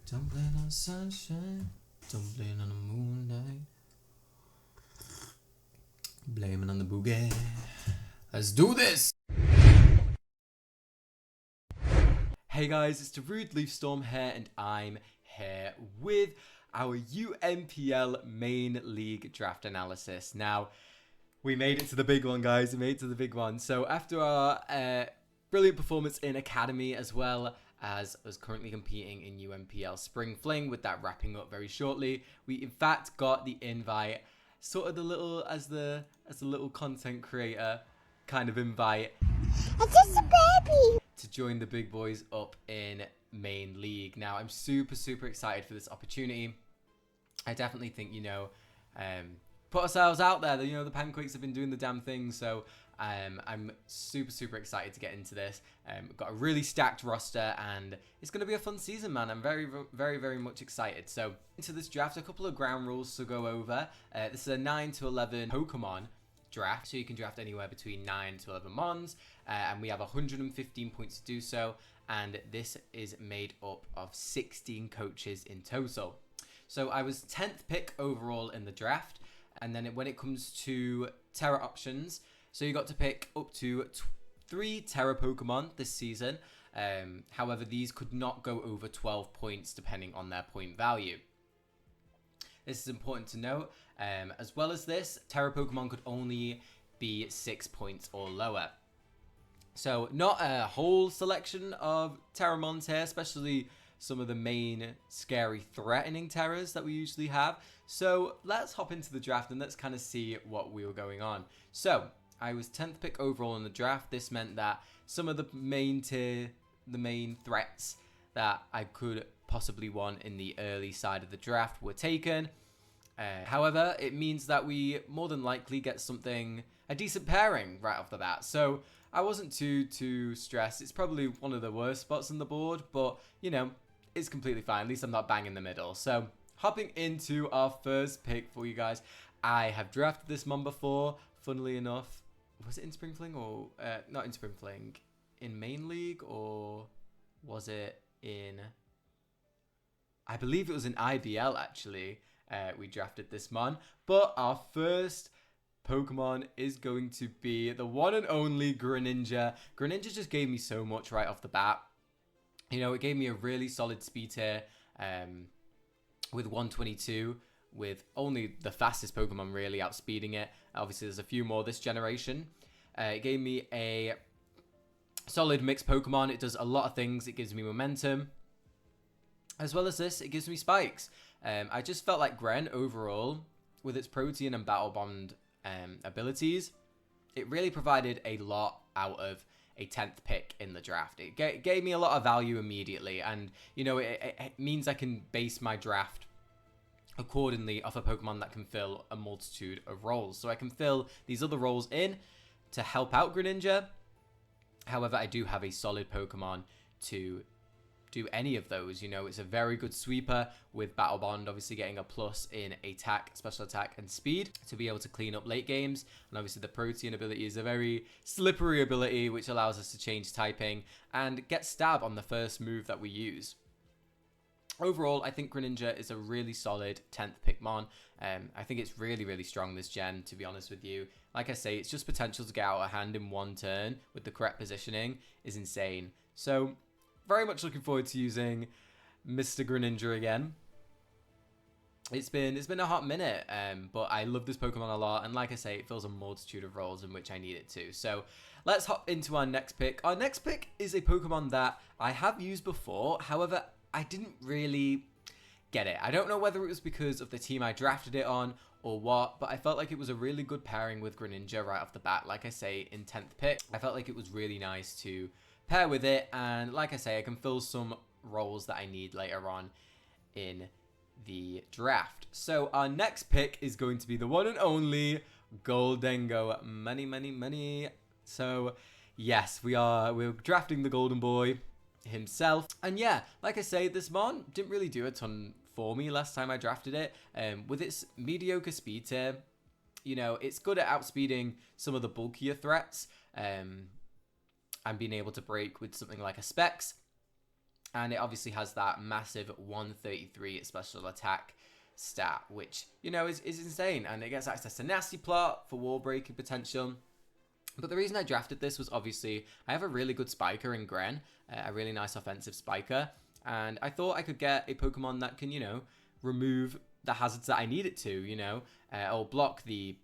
Tumbling on sunshine, tumbling on the moonlight, blaming on the boogie. Let's do this! Hey guys, it's DarudeLeafStorm here, and I'm here with our UNPL main league draft analysis. Now, we made it to the big one, guys. We made it to the big one. So after our brilliant performance in Academy, as well as us currently competing in UNPL Spring Fling, with that wrapping up very shortly, we in fact got the invite, sort of the little, as the little content creator kind of invite. It's just a baby! To join the big boys up in main league. Now, I'm super excited for this opportunity. I definitely think, put ourselves out there. The PANQUAKEs have been doing the damn thing, so I'm super excited to get into this. We've got a really stacked roster, and it's going to be a fun season, man. I'm very much excited. So into this draft, a couple of ground rules to go over. This is a 9 to 11 Pokemon draft, so you can draft anywhere between 9 to 11 mons, and we have 115 points to do so, and this is made up of 16 coaches in total. So I was 10th pick overall in the draft, and then when it comes to Terra options, so you got to pick up to 3 Terra Pokemon this season. However, these could not go over 12 points depending on their point value. This is important to note. As well as this, Terra Pokemon could only be 6 points or lower. So not a whole selection of Terramons here, especially some of the main scary threatening Terras that we usually have. So let's hop into the draft and let's kind of see what we were going on. So I was 10th pick overall in the draft. This meant that some of the main threats that I could possibly want in the early side of the draft were taken. However, it means that we more than likely get a decent pairing right off the bat. So I wasn't too stressed. It's probably one of the worst spots on the board, but it's completely fine. At least I'm not bang in the middle. So hopping into our first pick for you guys, I have drafted this mon before. Funnily enough, was it in Spring Fling or not in Spring Fling? In main league, or was it in? I believe it was in IBL actually. We drafted this mon, but our first Pokemon is going to be the one and only Greninja. Greninja just gave me so much right off the bat. It gave me a really solid speed tier with 122, with only the fastest Pokemon really outspeeding it. Obviously, there's a few more this generation. It gave me a solid mixed Pokemon. It does a lot of things. It gives me momentum. As well as this, it gives me spikes. I just felt like Gren overall, with its Protean and Battle Bond abilities, it really provided a lot out of a 10th pick in the draft. It gave me a lot of value immediately, and it means I can base my draft accordingly off a Pokemon that can fill a multitude of roles. So I can fill these other roles in to help out Greninja. However, I do have a solid Pokemon to do any of those. It's a very good sweeper with Battle Bond, obviously getting a plus in attack, special attack, and speed to be able to clean up late games. And obviously the Protean ability is a very slippery ability, which allows us to change typing and get stab on the first move that we use. Overall, I think Greninja is a really solid 10th pick mon. I think it's really strong this gen, to be honest with you. Like I say, it's just potential to get out of hand in one turn with the correct positioning is insane. So very much looking forward to using Mr. Greninja again. It's been a hot minute, but I love this Pokemon a lot, and like I say, it fills a multitude of roles in which I need it to. So let's hop into our next pick. Our next pick is a Pokemon that I have used before. However, I didn't really get it. I don't know whether it was because of the team I drafted it on or what, but I felt like it was a really good pairing with Greninja right off the bat. Like I say, in 10th pick, I felt like it was really nice to pair with it, and like I say, I can fill some roles that I need later on in the draft. So our next pick is going to be the one and only Gholden. Money. So yes, we're drafting the Golden Boy himself, and yeah, like I say, this mon didn't really do a ton for me last time I drafted it. With its mediocre speed tier, it's good at outspeeding some of the bulkier threats, and being able to break with something like a Specs. And it obviously has that massive 133 special attack stat, which, you know, is insane. And it gets access to Nasty Plot for wall breaking potential. But the reason I drafted this was obviously I have a really good spiker in Gren, a really nice offensive spiker. And I thought I could get a Pokemon that can, you know, remove the hazards that I need it to, you know, or block the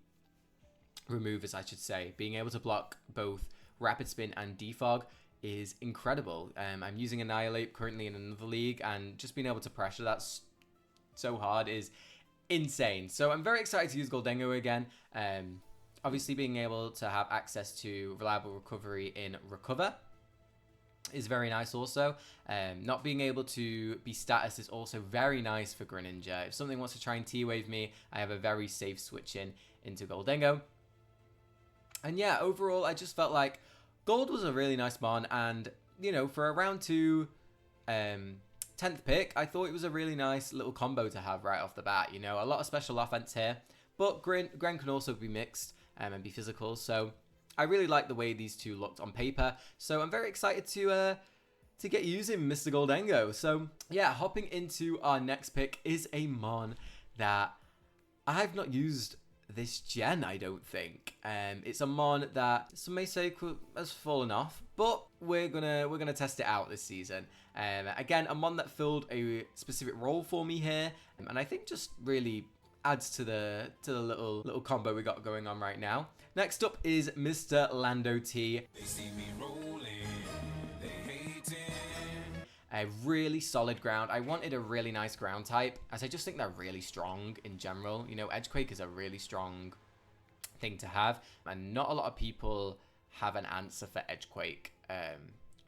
removers, I should say. Being able to block both Rapid Spin and Defog is incredible. I'm using Annihilate currently in another league, and just being able to pressure that so hard is insane. So I'm very excited to use Gholdengo again. Obviously being able to have access to reliable recovery in Recover is very nice also. Not being able to be status is also very nice for Greninja. If something wants to try and T-Wave me, I have a very safe switch into Gholdengo. And yeah, overall, I just felt like Gold was a really nice mon, and, you know, for a round 2 10th pick, I thought it was a really nice little combo to have right off the bat. You know, a lot of special offense here, but Gren can also be mixed and be physical, so I really like the way these two looked on paper. So I'm very excited to get using Mr. Gholdengo. So yeah, hopping into our next pick is a mon that I've not used this gen, I don't think. It's a mon that some may say has fallen off, but we're gonna test it out this season. Again, a mon that filled a specific role for me here, and I think just really adds to the little combo we got going on right now. Next up is Mr. Lando T. They see me rolling, they hating. A really solid ground. I wanted a really nice ground type, as I just think they're really strong in general. You know, Edgequake is a really strong thing to have, and not a lot of people have an answer for Edgequake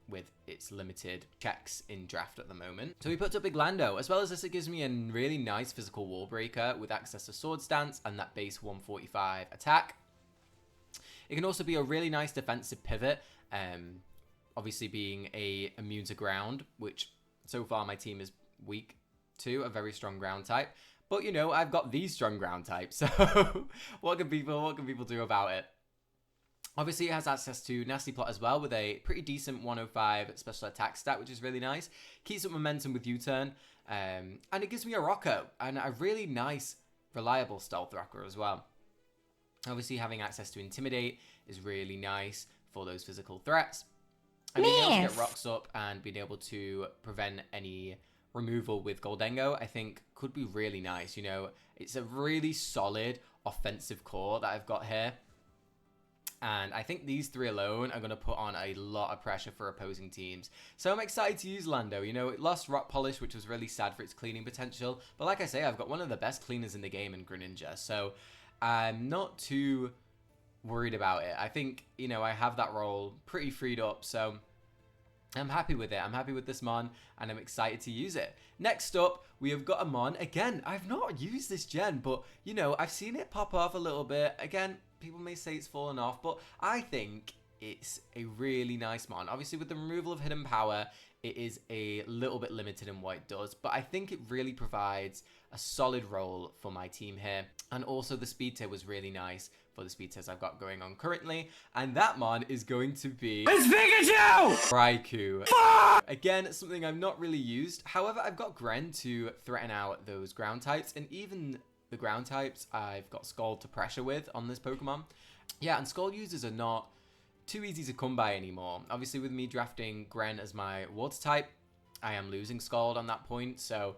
with its limited checks in draft at the moment. So we put up Big Lando. As well as this, it gives me a really nice physical wall breaker with access to Sword Stance and that base 145 attack. It can also be a really nice defensive pivot, obviously being immune to ground, which so far my team is weak to, a very strong ground type. But, you know, I've got these strong ground types, so what can people do about it? Obviously, it has access to Nasty Plot as well, with a pretty decent 105 special attack stat, which is really nice. Keeps up momentum with U-turn, and it gives me a Rocko, and a really nice, reliable Stealth Rocker as well. Obviously, having access to Intimidate is really nice for those physical threats. And being able to get rocks up and being able to prevent any removal with Gholdengo, I think could be really nice. You know, it's a really solid offensive core that I've got here. And I think these three alone are going to put on a lot of pressure for opposing teams. So I'm excited to use Lando. You know, it lost Rock Polish, which was really sad for its cleaning potential. But like I say, I've got one of the best cleaners in the game in Greninja. So I'm not too worried about it. I think, you know, I have that role pretty freed up. So I'm happy with it. I'm happy with this mon, and I'm excited to use it. Next up, we have got a mon. Again, I've not used this gen, but, you know, I've seen it pop off a little bit. Again, people may say it's fallen off, but I think it's a really nice mon. Obviously, with the removal of Hidden Power, it is a little bit limited in what it does, but I think it really provides a solid role for my team here. And also the speed tier was really nice for the speed tiers I've got going on currently. And that mon is going to be... It's Pikachu! Raikou. Again, something I've not really used. However, I've got Gren to threaten out those ground types, and even the ground types I've got Scald to pressure with on this Pokemon. Yeah, and Scald users are not too easy to come by anymore. Obviously, with me drafting Gren as my water type, I am losing Scald on that point, so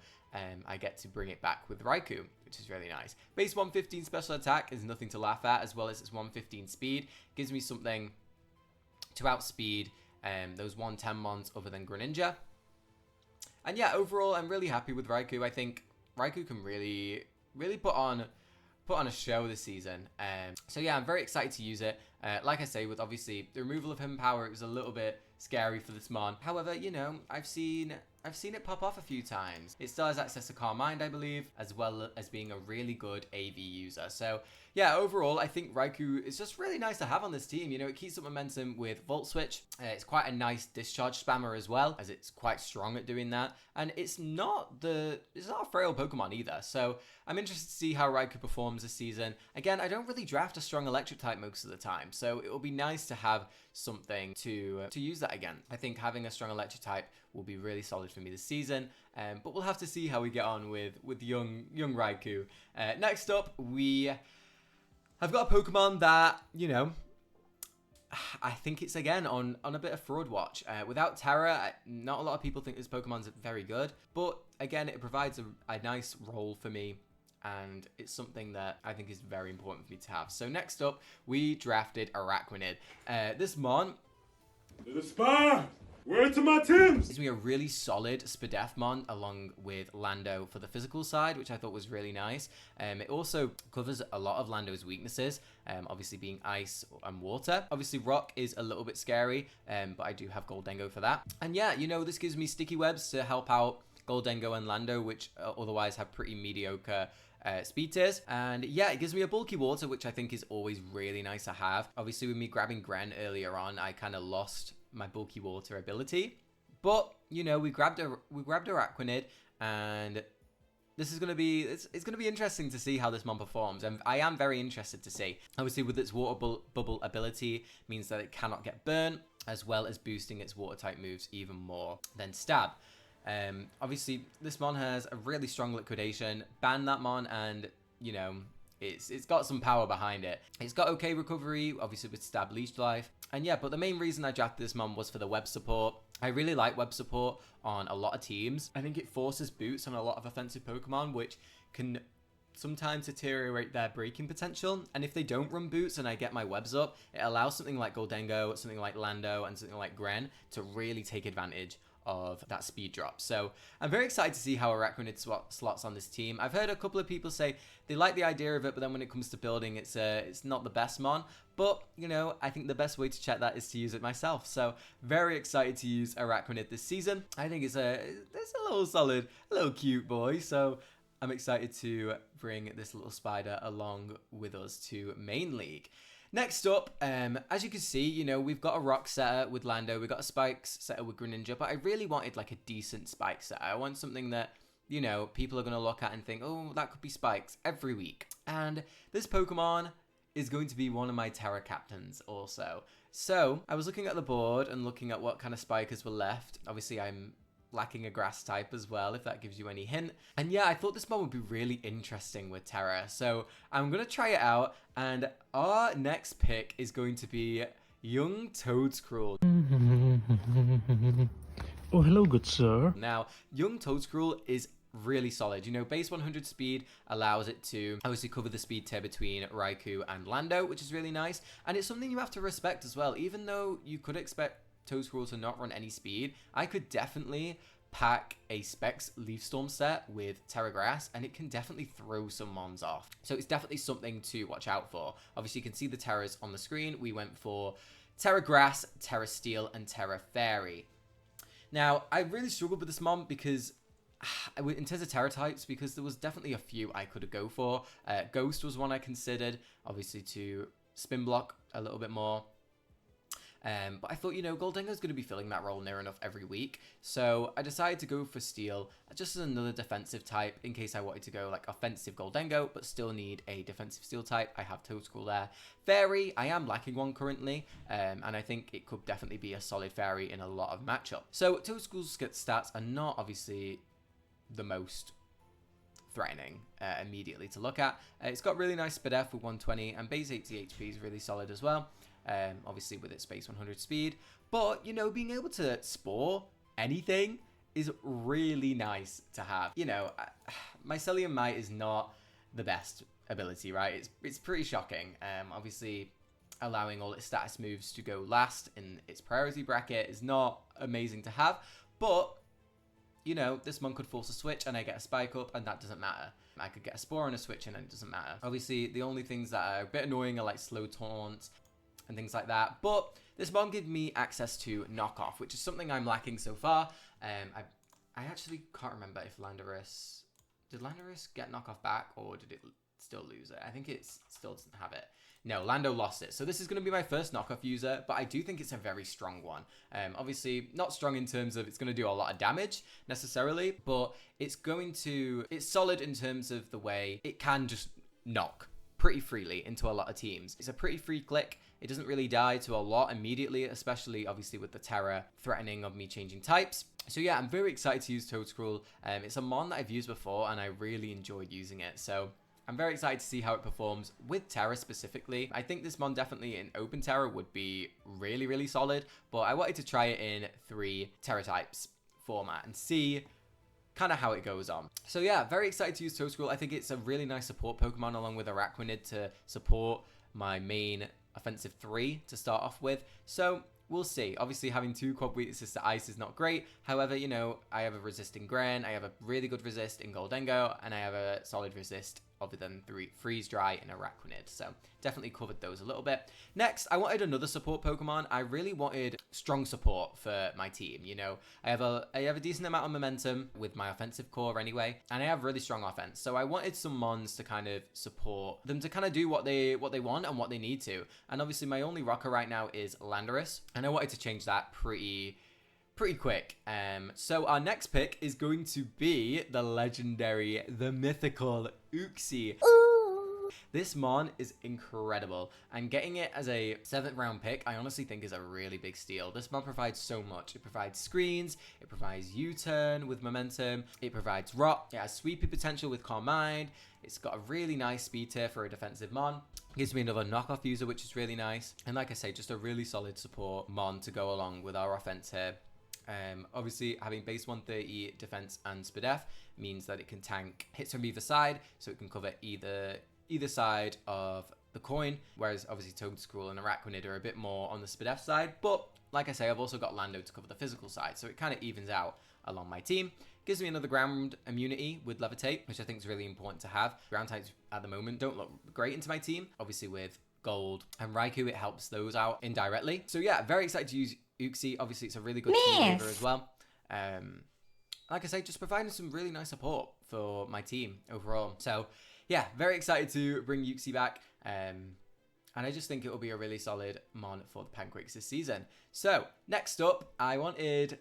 I get to bring it back with Raikou, which is really nice. Base 115 special attack is nothing to laugh at, as well as its 115 speed. Gives me something to outspeed those 110 mons other than Greninja. And yeah, overall, I'm really happy with Raikou. I think Raikou can really put on a show this season. So yeah, I'm very excited to use it. Like I say, with obviously the removal of Hidden Power, it was a little bit scary for this mon. However, you know, I've seen it pop off a few times. It still has access to Calm Mind, I believe, as well as being a really good AV user. So yeah, overall, I think Raikou is just really nice to have on this team. You know, it keeps up momentum with Volt Switch. It's quite a nice discharge spammer as well, as it's quite strong at doing that. And it's not a frail Pokemon either. So I'm interested to see how Raikou performs this season. Again, I don't really draft a strong electric type most of the time, so it will be nice to have something to use that again. I think having a strong electric type will be really solid for me this season. But we'll have to see how we get on with young Raikou. Next up, we have got a Pokemon that, you know, I think it's again on a bit of fraud watch. Without Terra, not a lot of people think this Pokemon's very good, but again, it provides a nice role for me, and it's something that I think is very important for me to have. So next up, we drafted Araquanid. This mon, The Spa! Where to my Tims? gives me a really solid Spadefmon along with Lando for the physical side, which I thought was really nice. It also covers a lot of Lando's weaknesses, obviously being ice and water. Obviously rock is a little bit scary, but I do have Gholdengo for that. And yeah, you know, this gives me sticky webs to help out Gholdengo and Lando, which otherwise have pretty mediocre speed tiers. And yeah, it gives me a bulky water, which I think is always really nice to have. Obviously with me grabbing Gren earlier on, I kind of lost my bulky water ability, but you know, we grabbed Araquanid, and this is going to be it's going to be interesting to see how this mon performs, and I am very interested to see. Obviously with its water bubble ability means that it cannot get burnt, as well as boosting its water type moves even more than stab. Obviously this mon has a really strong liquidation. Ban that mon and, you know, it's got some power behind it. It's got okay recovery, obviously with stab leech life. And yeah, but the main reason I drafted this mon was for the web support. I really like web support on a lot of teams. I think it forces boots on a lot of offensive Pokemon, which can sometimes deteriorate their breaking potential. And if they don't run boots and I get my webs up, it allows something like Gholdengo, something like Lando, and something like Gren to really take advantage of that speed drop. So I'm very excited to see how Araquanid slots on this team. I've heard a couple of people say they like the idea of it, but then when it comes to building, it's not the best mon. But you know, I think the best way to check that is to use it myself. So very excited to use Araquanid this season. I think it's a little solid, a little cute boy. So I'm excited to bring this little spider along with us to main league. Next up, as you can see, you know, we've got a rock setter with Lando, we've got a spikes setter with Greninja, but I really wanted like a decent spike setter. I want something that, you know, people are going to look at and think, oh, that could be spikes every week. And this Pokemon is going to be one of my Terra captains also. So I was looking at the board and looking at what kind of spikers were left. Obviously, I'm lacking a grass type as well, if that gives you any hint. And yeah, I thought this mod would be really interesting with Terra, so I'm gonna try it out, and our next pick is going to be young Toadscruel. Oh, hello, good sir. Now, young Toadscruel is really solid. You know, base 100 speed allows it to obviously cover the speed tier between Raikou and Lando, which is really nice, and it's something you have to respect as well. Even though you could expect Toadscruel to not run any speed, I could definitely pack a Specs Leafstorm set with Terra Grass, and it can definitely throw some mons off. So it's definitely something to watch out for. Obviously, you can see the Terras on the screen. We went for Terra Grass, Terra Steel, and Terra Fairy. Now, I really struggled with this mon because in terms of Terra types, because there was definitely a few I could go for. Ghost was one I considered, obviously to spin block a little bit more. But I thought, you know, Gholdengo's going to be filling that role near enough every week. So I decided to go for Steel, just as another defensive type, in case I wanted to go like offensive Gholdengo, but still need a defensive Steel type. I have Toadscruel there. Fairy, I am lacking one currently, and I think it could definitely be a solid Fairy in a lot of matchups. So Toadscruel's stats are not obviously the most threatening immediately to look at. It's got really nice Spadef with 120, and base 80 HP is really solid as well. Obviously with its base 100 speed, but you know, being able to spore anything is really nice to have. You know, Mycelium Might is not the best ability, right? It's pretty shocking. Obviously allowing all its status moves to go last in its priority bracket is not amazing to have, but you know, this mon could force a switch and I get a spike up, and that doesn't matter. I could get a spore and a switch and it doesn't matter. Obviously the only things that are a bit annoying are like slow taunt and things like that, but this mon gives me access to knockoff, which is something I'm lacking so far. I actually can't remember if Landorus, did Landorus get knockoff back, or did it still lose it? I think it still doesn't have it. No, Lando lost it. So this is going to be my first knockoff user, but I do think it's a very strong one. Obviously not strong in terms of it's going to do a lot of damage necessarily, but it's solid in terms of the way it can just knock pretty freely into a lot of teams. It's a pretty free click. It doesn't really die to a lot immediately, especially obviously with the Terra threatening of me changing types. So yeah, I'm very excited to use Toadscruel. It's a mon that I've used before and I really enjoyed using it. So I'm very excited to see how it performs with Terra specifically. I think this mon definitely in Open Terra would be really, really solid, but I wanted to try it in 3 Terra types format and see kind of how it goes on. So yeah, very excited to use Toadscruel. I think it's a really nice support Pokemon along with Araquanid to support my main offensive 3 to start off with. So we'll see. Obviously, having 2 quad weaknesses to ice is not great. However, you know, I have a resist in Gren, I have a really good resist in Gholdengo, and I have a solid resist other than 3 freeze dry and Araquanid. So definitely covered those a little bit. Next, I wanted another support Pokemon. I really wanted strong support for my team. You know, I have a decent amount of momentum with my offensive core anyway, and I have really strong offense. So I wanted some mons to kind of support them to kind of do what they want and what they need to. And obviously my only rocker right now is Landorus, and I wanted to change that pretty quick. So our next pick is going to be the legendary, the mythical Uxie. This mon is incredible, and getting it as a 7th round pick, I honestly think is a really big steal. This mon provides so much. It provides screens, it provides U-turn with momentum, it provides rock, it has sweepy potential with Calm Mind, it's got a really nice speed tier for a defensive mon. Gives me another knockoff user, which is really nice. And like I say, just a really solid support mon to go along with our offense here. Obviously, having base 130 defense and Spadef means that it can tank hits from either side, so it can cover either side of the coin, whereas obviously Toadscruel and Araquanid are a bit more on the Spadef side. But like I say, I've also got Lando to cover the physical side, so it kind of evens out along my team. Gives me another ground immunity with Levitate, which I think is really important to have. Ground types at the moment don't look great into my team. Obviously with Gold and Raikou, it helps those out indirectly. So yeah, very excited to use Uxie. Obviously, it's a really good team leader as well. Like I say, just providing some really nice support for my team overall. So yeah, very excited to bring Uxie back. And I just think it will be a really solid mon for the PANQUAKEs this season. So next up, I wanted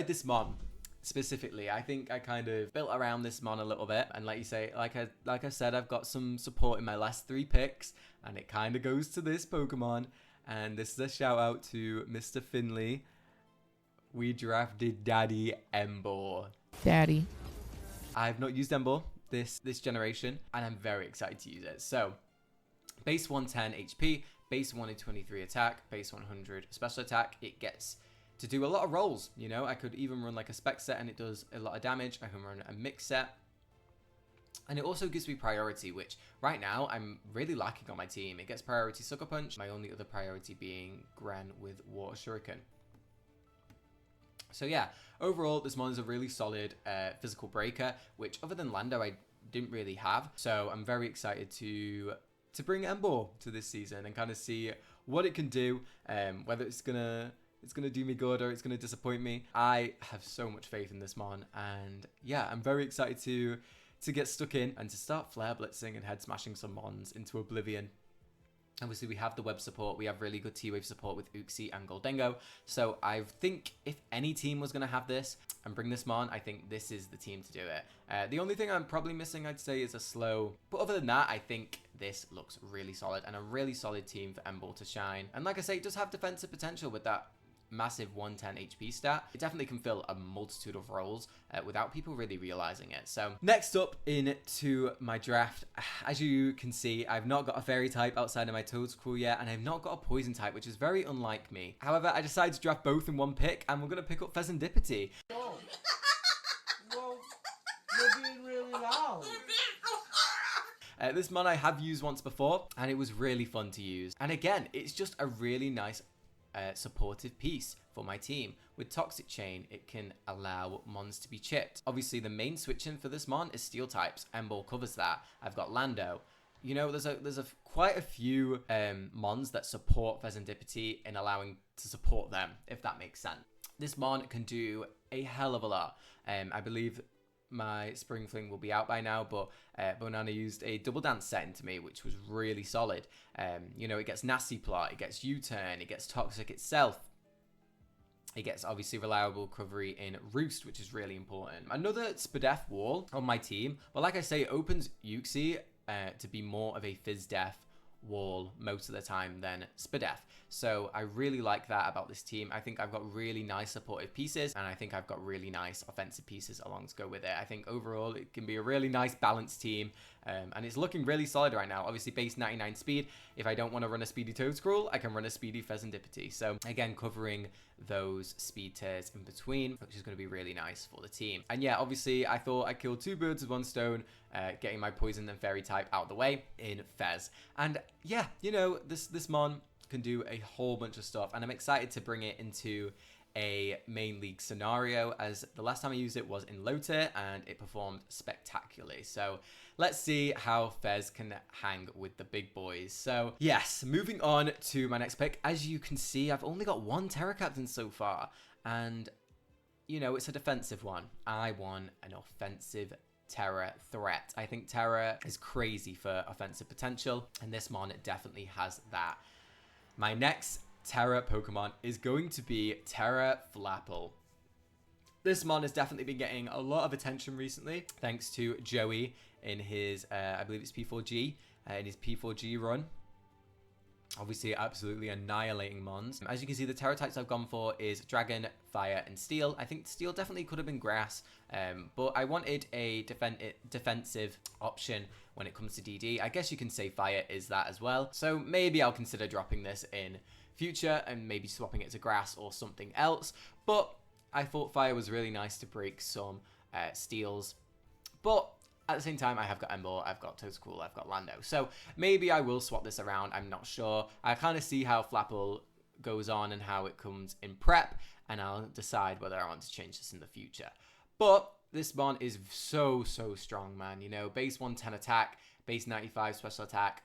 this mon specifically. I think I kind of built around this mon a little bit, and like I said, I've got some support in my last 3 picks, and it kind of goes to this Pokemon. And this is a shout out to Mr. Finley. We drafted Daddy Emboar. Daddy. I've not used Emboar this generation, and I'm very excited to use it. So base 110 HP, base 123 attack, base 100 special attack. It gets to do a lot of rolls. You know, I could even run like a spec set and it does a lot of damage. I can run a mix set. And it also gives me priority, which right now I'm really lacking on my team. It gets priority Sucker Punch, my only other priority being Gren with Water Shuriken. So yeah, overall, this mon is a really solid physical breaker, which other than Lando, I didn't really have. So I'm very excited to bring Emboar to this season and kind of see what it can do, whether it's gonna do me good or it's gonna disappoint me. I have so much faith in this mon, and yeah, I'm very excited to get stuck in and to start flare blitzing and head smashing some mons into oblivion. Obviously, we have the web support. We have really good T-Wave support with Uxie and Gholdengo. So I think if any team was going to have this and bring this mon, I think this is the team to do it. The only thing I'm probably missing, I'd say, is a slow. But other than that, I think this looks really solid and a really solid team for Emboar to shine. And like I say, it does have defensive potential with that massive 110 HP stat. It definitely can fill a multitude of roles without people really realizing it. So next up into my draft, as you can see, I've not got a fairy type outside of my Toadscruel yet, and I've not got a poison type, which is very unlike me. However, I decided to draft both in one pick, and we're going to pick up Pheasantipity. Whoa, you're being really loud. This mon I have used once before, and it was really fun to use. And again, it's just a really nice supportive piece for my team. With Toxic Chain, it can allow mons to be chipped. Obviously, the main switching for this mon is steel types. Emboar covers that. I've got Lando. You know, there's quite a few mons that support Pheasantipity in allowing to support them, if that makes sense. This mon can do a hell of a lot. I believe my Spring Fling will be out by now, but Bonana used a double dance set into me, which was really solid. You know, it gets Nasty Plot, it gets U-turn, it gets Toxic itself. It gets obviously reliable recovery in Roost, which is really important. Another Spadef wall on my team, but like I say, it opens Uxie to be more of a Fizz Def wall most of the time than Spadef. So I really like that about this team. I think I've got really nice supportive pieces, and I think I've got really nice offensive pieces along to go with it. I think overall it can be a really nice balanced team, and it's looking really solid right now. Obviously base 99 speed. If I don't want to run a speedy Toadscruel, I can run a speedy Pheasantipity. So again, covering those speed tiers in between, which is going to be really nice for the team. And yeah, obviously I thought I killed 2 birds with 1 stone, getting my poison and fairy type out of the way in Fez. And yeah, you know, this mon can do a whole bunch of stuff, and I'm excited to bring it into a main league scenario, as the last time I used it was in low tier and it performed spectacularly. So let's see how Fez can hang with the big boys. So yes, moving on to my next pick. As you can see, I've only got 1 Terra Captain so far, and you know, it's a defensive one. I want an offensive Terra threat. I think Terra is crazy for offensive potential, and this mon definitely has that. My next Terra Pokemon is going to be Terra Flapple. This mon has definitely been getting a lot of attention recently, thanks to Joey in his, I believe it's P4G, in his P4G run. Obviously, absolutely annihilating mons. As you can see, the Terra types I've gone for is Dragon, Fire, and Steel. I think Steel definitely could have been Grass, but I wanted a defensive option when it comes to DD. I guess you can say Fire is that as well. So maybe I'll consider dropping this in future and maybe swapping it to Grass or something else. But I thought Fire was really nice to break some Steels. But at the same time, I have got Ember, I've got Toadscruel, I've got Lando. So maybe I will swap this around. I'm not sure. I kind of see how Flapple goes on and how it comes in prep, and I'll decide whether I want to change this in the future. But this mon is so strong, man. You know, base 110 attack, base 95 special attack.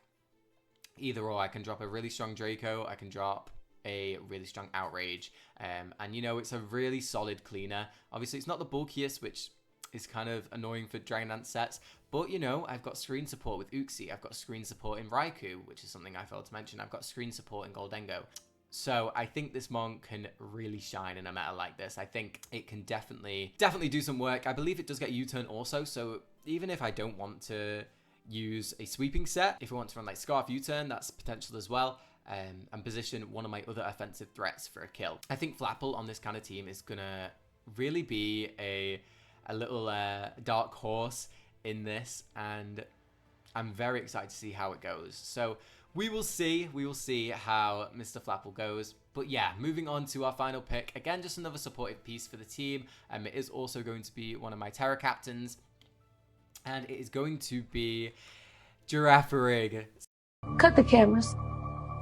Either or, I can drop a really strong Draco, I can drop a really strong Outrage. And, you know, it's a really solid cleaner. Obviously, it's not the bulkiest, which is kind of annoying for Dragonlance sets, but you know, I've got screen support with Uxie, I've got screen support in Raikou, which is something I failed to mention, I've got screen support in Gholdengo. So I think this mon can really shine in a meta like this. I think it can definitely do some work. I believe it does get U-turn also, so even if I don't want to use a sweeping set, if I want to run like Scarf U-turn, that's potential as well. And position one of my other offensive threats for a kill. I think Flapple on this kind of team is gonna really be a little dark horse in this, and I'm very excited to see how it goes. So we will see how Mr. Flapple goes. But yeah, moving on to our final pick. Again, just another supportive piece for the team. It is also going to be one of my Terra Captains, and it is going to be Girafarig. Cut the cameras.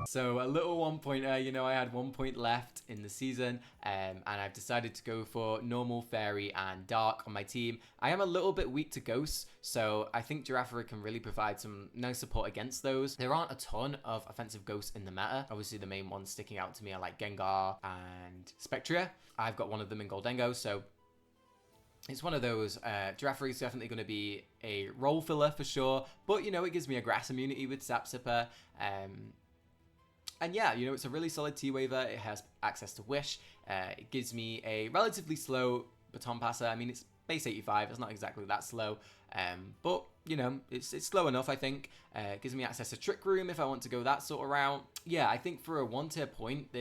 So a little 1 pointer, you know, I had 1 point left in the season, and I've decided to go for normal, fairy, and dark on my team. I am a little bit weak to ghosts, so I think Girafarig can really provide some nice support against those. There aren't a ton of offensive ghosts in the meta. Obviously, the main ones sticking out to me are like Gengar and Spectria. I've got one of them in Gholdengo, so it's one of those. Girafarig is definitely going to be a role filler for sure, but you know, it gives me a grass immunity with Sap Sipper. And yeah, you know, it's a really solid T-Waver. It has access to Wish. It gives me a relatively slow Baton Passer. I mean, it's base 85. It's not exactly that slow. But, you know, it's slow enough, I think. It gives me access to Trick Room if I want to go that sort of route. Yeah, I think for a one-tier point,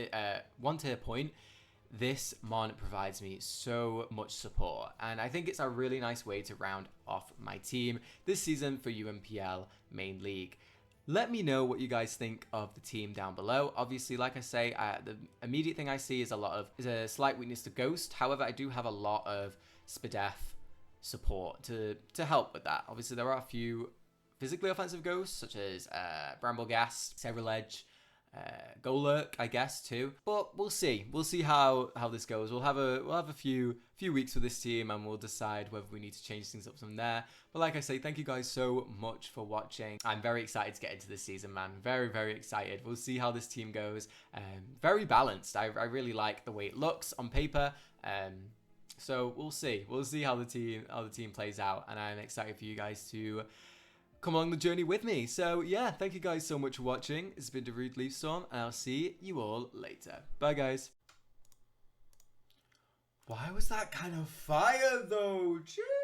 this mon provides me so much support. And I think it's a really nice way to round off my team this season for Unpl Main League. Let me know what you guys think of the team down below. Obviously, like I say, the immediate thing I see is a slight weakness to Ghost. However, I do have a lot of Spadef support to help with that. Obviously, there are a few physically offensive ghosts, such as Brambleghast, Severedge, Golurk, I guess too. But we'll see. We'll see how this goes. We'll have a few weeks with this team, and we'll decide whether we need to change things up from there. But like I say, thank you guys so much for watching. I'm very excited to get into this season, man. Very excited. We'll see how this team goes. Very balanced. I really like the way it looks on paper. So we'll see. We'll see how the team plays out, and I'm excited for you guys to come along the journey with me. So yeah, thank you guys so much for watching. It's been DarudeLeafStorm, and I'll see you all later. Bye, guys. Why was that kind of fire though? Jeez.